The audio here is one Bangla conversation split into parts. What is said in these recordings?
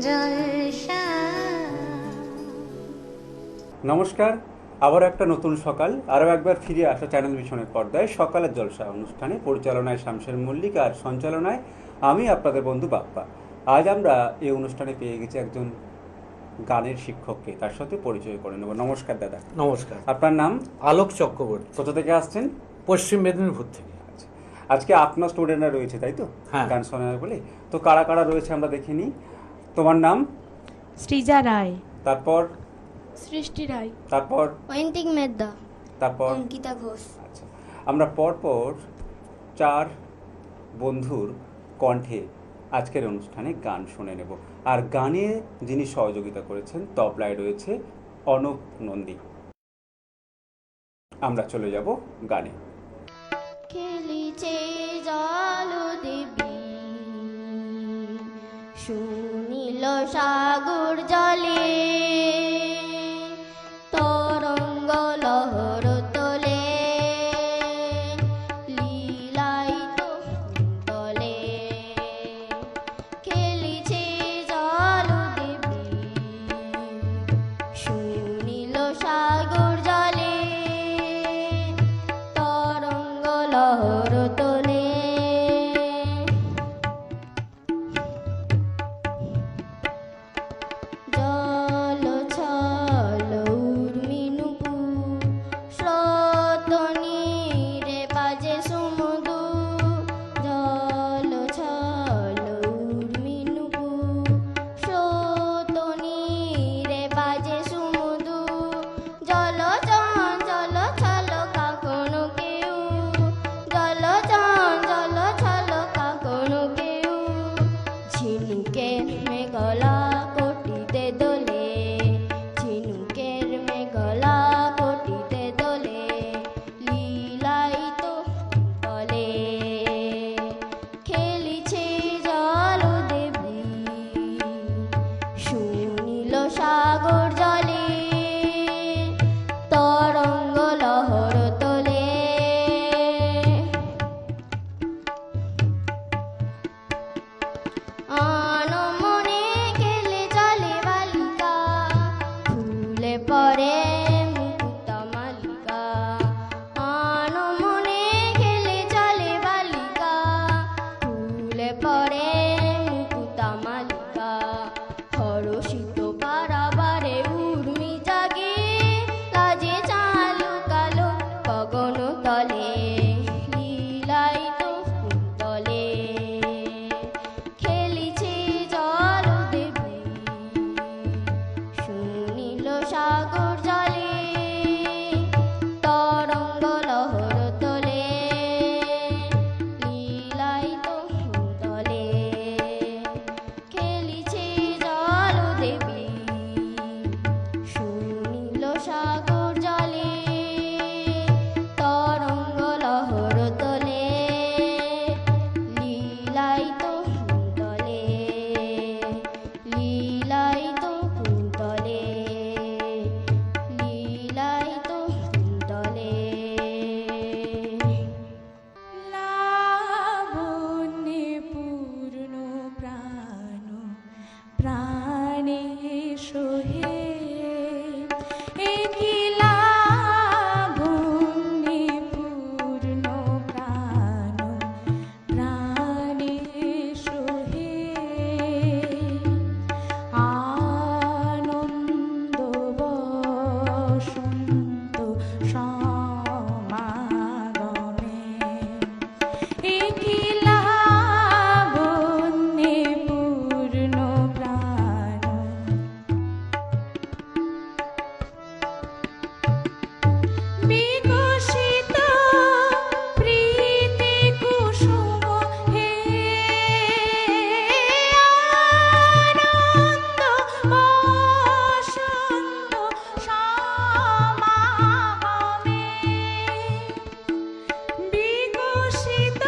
জলসা। নমস্কার, আবার একটা নতুন সকাল, আরও একবার ফিরে আসা চ্যানেল ভিশনের পর্দায় সকালের জলসা অনুষ্ঠানে পরিচালনায় শামশের মল্লিক আর সঞ্চালনায় আমি আপনাদের বন্ধু বাপ্পা। আজ আমরা এই অনুষ্ঠানে পেয়ে গেছি একজন গানের শিক্ষককে, তার সাথে পরিচয় করে নেব। নমস্কার দাদা। নমস্কার। আপনার নাম? আলোক চক্রবর্তী। কোথা থেকে আসছেন? পশ্চিম মেদিনীপুর থেকে। আজকে আপনার স্টুডেন্টরা রয়েছে তাই তো? হ্যাঁ। গান শোনাবে বলে তো কারা কারা রয়েছে আমরা দেখে নিই। তোমার নাম? সৃজা রায়। তারপর? সৃষ্টি রায়। তারপর? ঐন্তিক মেদ্দা। তারপর? অঙ্কিতা ঘোষ। আচ্ছা, আমরা পরপর চার বন্ধুর কণ্ঠে আজকের অনুষ্ঠানে গান শুনে নেব। আর গানে যিনি সহযোগিতা করেছেন তবলায় রয়েছে অনুপ নন্দী। আমরা চলে যাব গানে। খেলিছে জল দেবী, শুনিল সাগর জলে, তরঙ্গ লহর তোলে, লীলায়িত তলে। খেলিছে জল দেবী, শুনিল সাগর জলে, তরঙ্গ লহর তোলে। জল ছল উর্মিনুপু, স্রোত নীরে বাজে সমুদু। জল ছল উর্মিনুপু, স্রোত নীরে বাজে সমুদু। জল চঞ্চল ছল কখনো কেউ, জল চঞ্চল ছল কখনো কেউ। ঝিনুকের মেঘলা কোটিতে দোলে, ঝিনুকের মেঘলা কোটিতে দোলে, লীলায়িত তলে। খেলিছে জল দেবী, শুনিল সাগর জলে, তরঙ্গ লহর তোলে। আনমনে খেলে চলে বালিকা, ফুলে পরে মুকুতা মালিকা। আনমনে খেলে চলে বালিকা, ফুলে পরে মুকুতা মালিকা। হরষিত পারাবারে উর্মি জাগে, লাজে চালু কালো গগন তলে, লীলায়িত তলে। খেলিছে জল দেবী, শুনিল সাগর জলে, তরঙ্গ লহর তোলে, লীলায়িত তলে। খেলিছে জল দেবী, শুনিল সাগর জলে, তরঙ্গ লহর তোলে, লীলায়িত তলে, লীলায়িত তলে, লীলায়িত তলে। লাবণ্যে পূর্ণ প্রাণ, প্রাণে সোহে। এ কি লাবণ্যে পূর্ণ প্রাণ, প্রাণে সোহে। আনন্দ বসন্ত সমাগমে, এ কি লাবণ্যে পূর্ণ প্রাণ। বিকশিত প্রীতি কুসুম হে, আনন্দ বসন্ত সমাগমে। বিকশিত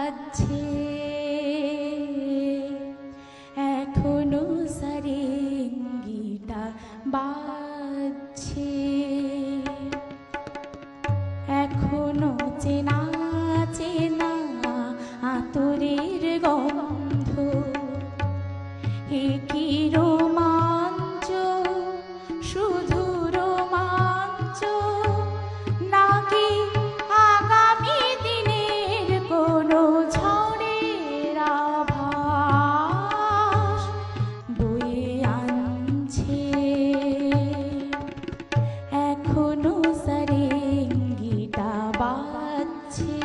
বাজছে এখনো সারেঙ্গিটা বাজছে এখনো চেনা চেনা আতরের গন্ধ এ কি রোমাঞ্চ শুধু রোমাঞ্চ নাকি আগামী দিনের কোনো ঝড়ের আভাস বয়ে আনছে এখনো সারেঙ্গিটা বাজছে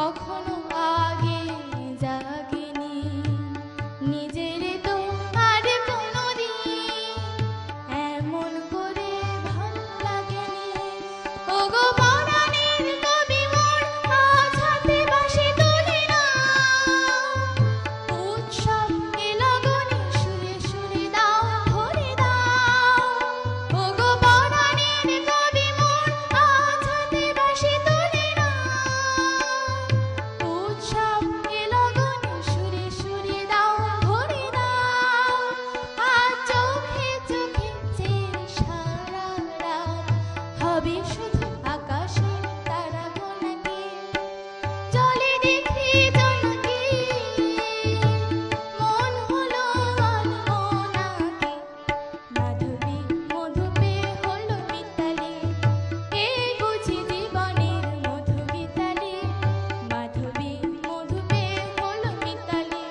কখনো আগে জাগেনি, নিজের তো আর কোনোদিন এমন করে ভালো লাগেনি। ওগো পরাণের কবি মোর আজ হাতে বাঁশি তোলে না, উৎসব এ লগনে সুরে সুরে দাও ভরে দাও। ওগো পরাণের কবি মোর আজ হাতে বাঁশি তোলে না, উৎসব এ লগনে সুরে সুরে দাও ভরে দাও। আজ চোখে চোখে চেয়ে সারা রাত হবে শুধু আকাশের তারা গোনাকে। চলে দেখি জনকে মন হলো আনমনাকে, মাধবী মধুপে হলো মিতালি, এই বুঝি জীবনের মধু গীতালি। মাধবী মধুপে হলো মিতালি,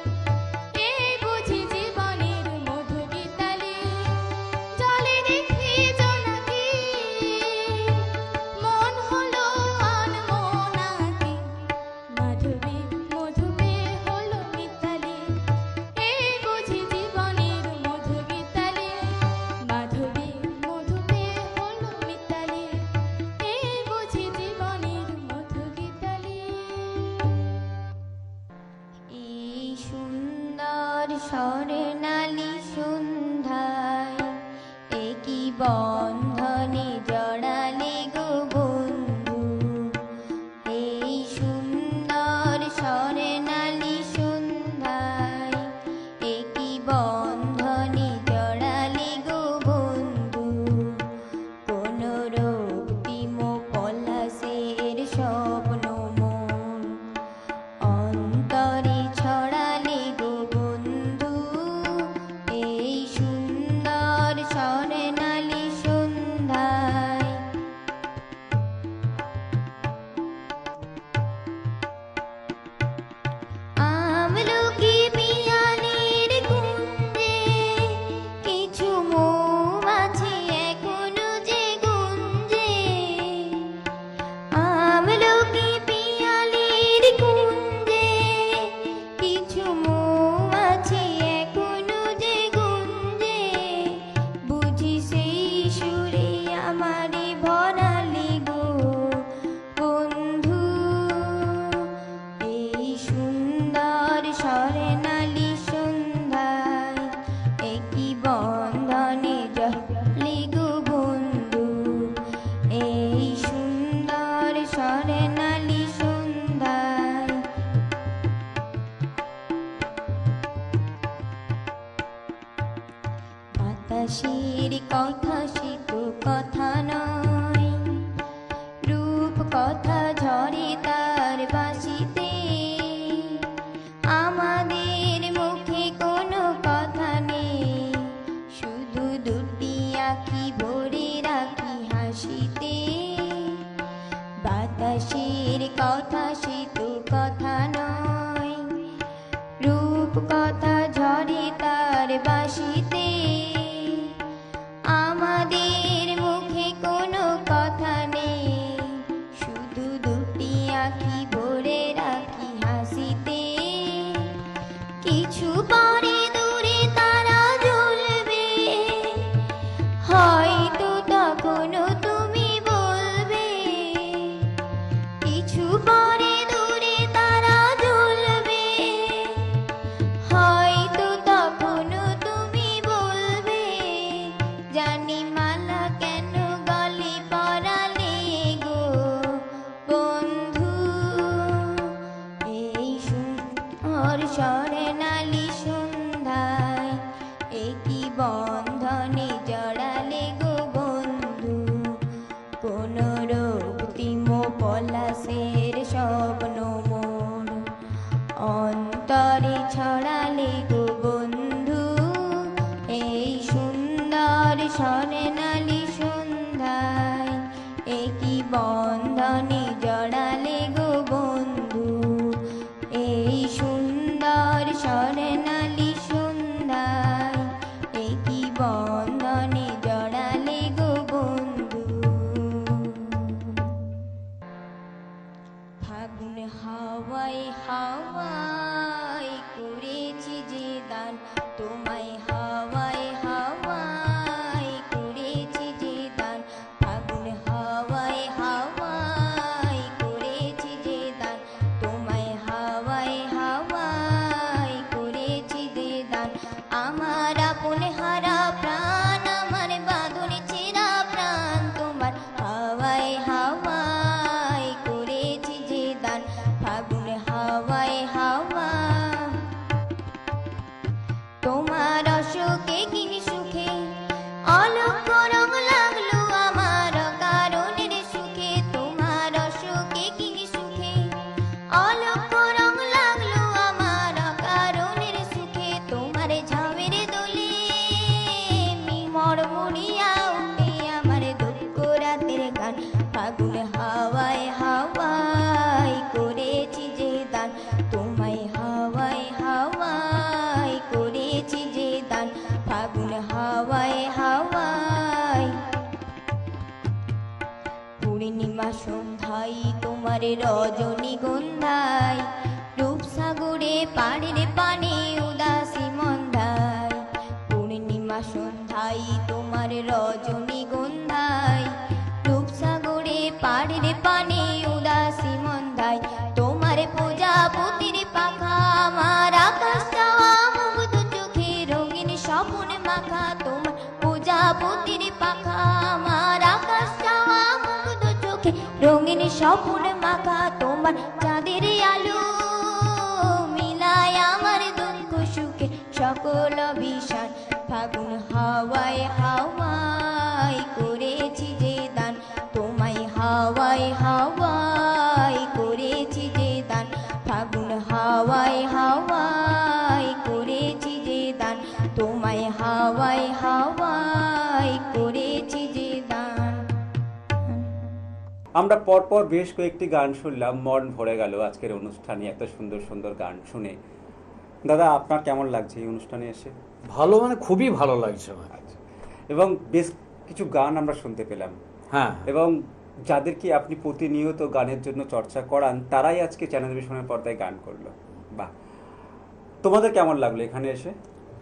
এই বুঝি জীবনের মধু গীতালি। চলে দেখি জনকে মন হলো আনমনাকে, মাধবী মধুপে হলো মিতালি, এই বুঝি জীবনের মধু গীতালি। মাধবী মধুপে হলো মিতালি, এই বুঝি জীবনের মধু গীতালি। এই সুন্দর স্বর্ণালী সন্ধ্যায় একই বন্ধনে জড়ালে গো বন্ধু। এই সুন্দর স্বর্ণালী সন্ধ্যায় একই বন্ধনে জড়ালে গো বন্ধু। কোন রক্তিম পলাশের স্বপ্ন মন অন্তরে ছড়ালে গো বন্ধু। এই সুন্দর স্বর্ণালী সন্ধ্যায় আমলকি পিয়ালির কুঞ্জে কিছু মৌমাছি এখনো যে গুঞ্জে। আমলকি পিয়ালির কুঞ্জে কিছু মৌমাছি এখনো যে গুঞ্জে। বুঝি সেই সুরে আমারে ভরালি গো বন্ধু। এই সুন্দর স্বর্ণালী সন্ধ্যায় একই বন্ধনে জড়ালি গো বন্ধু। এই সুন্দর স্বর্ণালী সন্ধ্যায় বাতাসের কথা সে তো কথা নয়, রূপ কথা ঝরে তার বাঁশিতে। আমাদের মুখে কোনো কথা নেই, শুধু দুটি আঁখি ভরে রাখি হাসিতে। বাতাসের কথা সে তো কথা নয়, রূপ কথা ঝরে তার বাঁশিতে। আমাদের মুখে কোনো কথা নেই, শুধু দুটি আঁখি ভরে রাখি হাসিতে। কিছু পরে দূরে তারা জ্বলবে, হয়তো তখনও তুমি বলবে। কিছু পরে দূরে তারা জ্বলবে, হয়তো তখনও তুমি বলবে। জানি মালা কেন গলে পরালে গো বন্ধু। এই সুন্দর স্বর্ণালী সন্ধ্যায় একই বন্ধনে জড়ালে গো বন্ধু। কোন রক্তিম পলাশের স্বপ্ন মোর অন্তরে ছড়ালে গো বন্ধু। এই সুন্দর স্বর্ণালী সন্ধ্যায় একই বন্ধনে জড়ালে গো বন্ধু। এই সুন্দর স্বর্ণালী সন্ধ্যায় একই বন্ধনে জড়ালে গো বন্ধু। ফাগুন হাওয়া হাওয়ায় হাওয়ায় করেছি যে দান, তোমায় হাওয়ায় হাওয়ায় করেছি যে দান, ফাগুন হাওয়ায় হাওয়ায় করেছি যে দান, তোমায় হাওয়ায় হাওয়ায় করেছি যে দান। আমার আপন হারা প্রাণ, আমার বাঁধন ছেঁড়া প্রাণ, তোমার হাওয়ায় হাওয়ায় করেছি যে দান, ফাগুন হাওয়ায় হাওয়া। তোমার অসুখে কি সুখে অলক্ষ রং লাগলো আমার কারণের সুখে, তোমার অসুখে কি সুখে অলক্ষ রং লাগলো আমার কারণের সুখে, তোমার ঝামের দোলে মরমরিয়া উঠে আমার দুঃখ রাতের গান, ফাগুন হাওয়ায় হাওয়ায় করেছি যে দান, তোমায় হাওয়ায় হাওয়ায় করেছি যে দান, ফাগুন হাওয়ায় হাওয়ায়। পূর্ণিমা সন্ধ্যায় তোমার রজনীগন্ধায়, রূপসাগরে পাড়ের পানে উদাসী মন্দায়, পূর্ণিমা সন্ধ্যায় তোমার রজনীগন্ধায়, রূপসাগরে পাড়ের পানে উদাসী মন্দায়, তোমার প্রজাপতির পাখা আমার আকাশ চাওয়া মুগ্ধ চোখে রঙিন স্বপ্ন মাখা, তোমার প্রজাপতির পাখা আমার আকাশ চাওয়া মুগ্ধ চোখে রঙিন স্বপ্ন মাখা, তোমার চাঁদের আলো মিলায় আমার দুঃখ সুখে সকল বিষাণ, ফাগুন হাওয়ায় হাওয়ায় করেছি যে দান, তোমায় হাওয়ায় হাওয়ায় করেছি যে দান, ফাগুন হাওয়ায় হাওয়ায় করেছি যে দান, তোমায় হাওয়ায় হাওয়ায় করেছি যে দান। আমরা পরপর বেশ কয়েকটি গান শুনলাম, মন ভরে গেল আজকের অনুষ্ঠানে এত সুন্দর সুন্দর গান শুনে। দাদা, আপনার কেমন লাগছে এই অনুষ্ঠানে এসে? ভালো মানে খুবই ভালো লাগছে আমার। আচ্ছা, এবং বেশ কিছু গান আমরা শুনতে পেলাম, হ্যাঁ, এবং যাদেরকে আপনি প্রতিনিয়ত গানের জন্য চর্চা করান তারাই আজকে চ্যানেল ভিশনের পর্দায় গান করলো। বাহ, তোমাদের কেমন লাগলো এখানে এসে?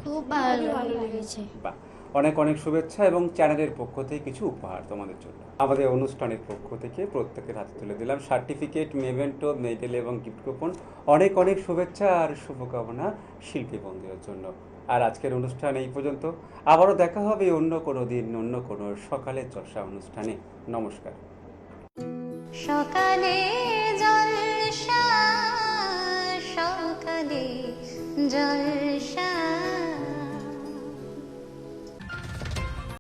খুব ভালো লেগেছে। বাহ, অনেক অনেক শুভেচ্ছা এবং চ্যানেলের পক্ষ থেকে কিছু উপহার তোমাদের জন্য। আমাদের অনুষ্ঠানের পক্ষ থেকে প্রত্যেকের হাতে তুলে দিলাম সার্টিফিকেট, মেমেন্টো, মেডেল এবং গিফট কুপন। অনেক অনেক শুভেচ্ছা আর শুভকামনা শিল্পী বন্ধুদের জন্য। আর আজকের অনুষ্ঠান এই পর্যন্ত, আবারও দেখা হবে অন্য কোনো দিন, অন্য কোনো সকালের চর্চা অনুষ্ঠানে। নমস্কার। সকালে জলসা, সকালে জল